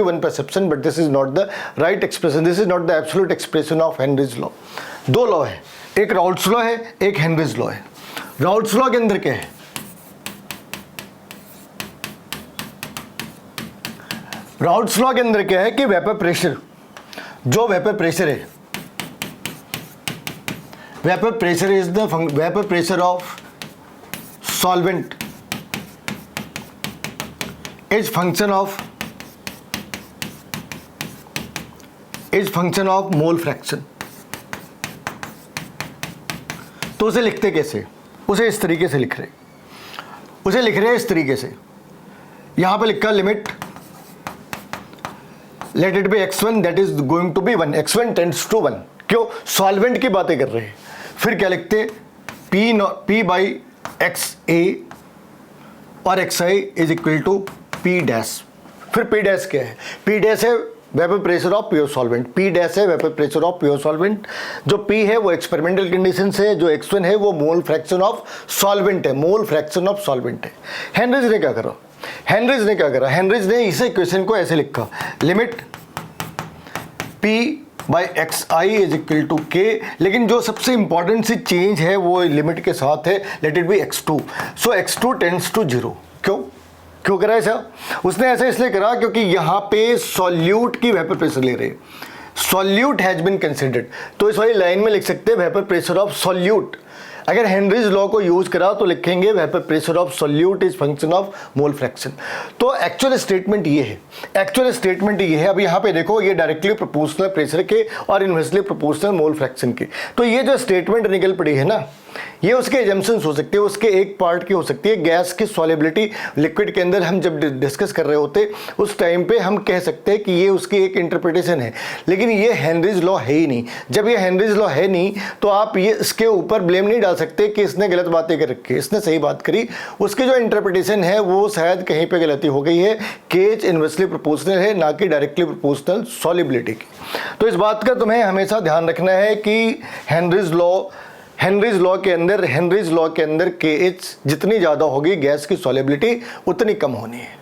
one perception, but this is not the right expression. This is not the absolute expression of Henry's law. दो law है, एक Raoult's law है, एक Henry's law है. Raoult's law के अंदर क्या है? राउल्ट्स लॉ के अंदर क्या है कि वेपर प्रेशर, जो वेपर प्रेशर है, vapour pressure is the vapour pressure of solvent is function of mole fraction. तो उसे लिखते कैसे? उसे इस तरीके से लिख रहे हैं इस तरीके से. यहां पे लिखा limit let it be x1 that is going to be 1, x1 tends to 1. क्यों? सॉल्वेंट की बातें कर रहे हैं. फिर क्या लिखते? p बाई एक्स ए और xi is equal to p dash. फिर p डैश क्या है? p डैश है vapour pressure of pure solvent, p dash है vapour pressure of pure solvent. जो p है वो एक्सपेरिमेंटल कंडीशन है, जो x1 है वो मोल फ्रैक्शन ऑफ सॉल्वेंट है, मोल फ्रैक्शन ऑफ सॉल्वेंट है. हेनरीज ने क्या करा? हेनरीज ने इस इक्वेशन को ऐसे लिखा, limit p by x i is equal to k. लेकिन जो सबसे इंपॉर्टेंट सी चेंज है वो लिमिट के साथ है, let it be x2. So x2 tends to 0. क्यों करा ऐसा? उसने ऐसा इसलिए करा क्योंकि यहाँ पे सॉल्यूट की वेपर प्रेशर ले रहे, सॉल्यूट हैज बीन कंसिडर्ड. तो इस वाली लाइन में लिख सकते हैं वेपर प्रेशर ऑफ सॉल्यूट. अगर हेनरीज लॉ को यूज करा तो लिखेंगे vapour pressure of solute is function of mole fraction. तो एक्चुअल स्टेटमेंट ये है. अब यहाँ पे देखो, ये डायरेक्टली प्रोपोर्शनल प्रेशर के और इनवर्सली प्रोपोर्शनल मोल फ्रैक्शन के. तो ये जो स्टेटमेंट निकल पड़ी है ना, ये उसके एजम्पशंस हो सकते हैं, उसके एक पार्ट की हो सकती है. गैस की सॉल्युबिलिटी लिक्विड के अंदर हम जब डिस्कस कर रहे होते उस टाइम पे हम कह सकते हैं कि ये उसकी एक इंटरप्रिटेशन है. लेकिन ये हेनरीज लॉ है ही नहीं. जब ये हेनरीज लॉ है नहीं तो आप ये इसके ऊपर ब्लेम नहीं डाल सकते कि इसने गलत बातें कर रखी है, इसने सही बात करी. उसकी जो इंटरप्रिटेशन है वो शायद कहीं पे गलती हो गई है. केज इनवर्सली प्रोपोर्शनल है, ना कि डायरेक्टली प्रोपोर्शनल सॉल्युबिलिटी की. तो इस बात का तुम्हें हमेशा ध्यान रखना है कि हेनरीज लॉ के अंदर KH जितनी ज़्यादा होगी गैस की सॉल्युबिलिटी उतनी कम होनी है.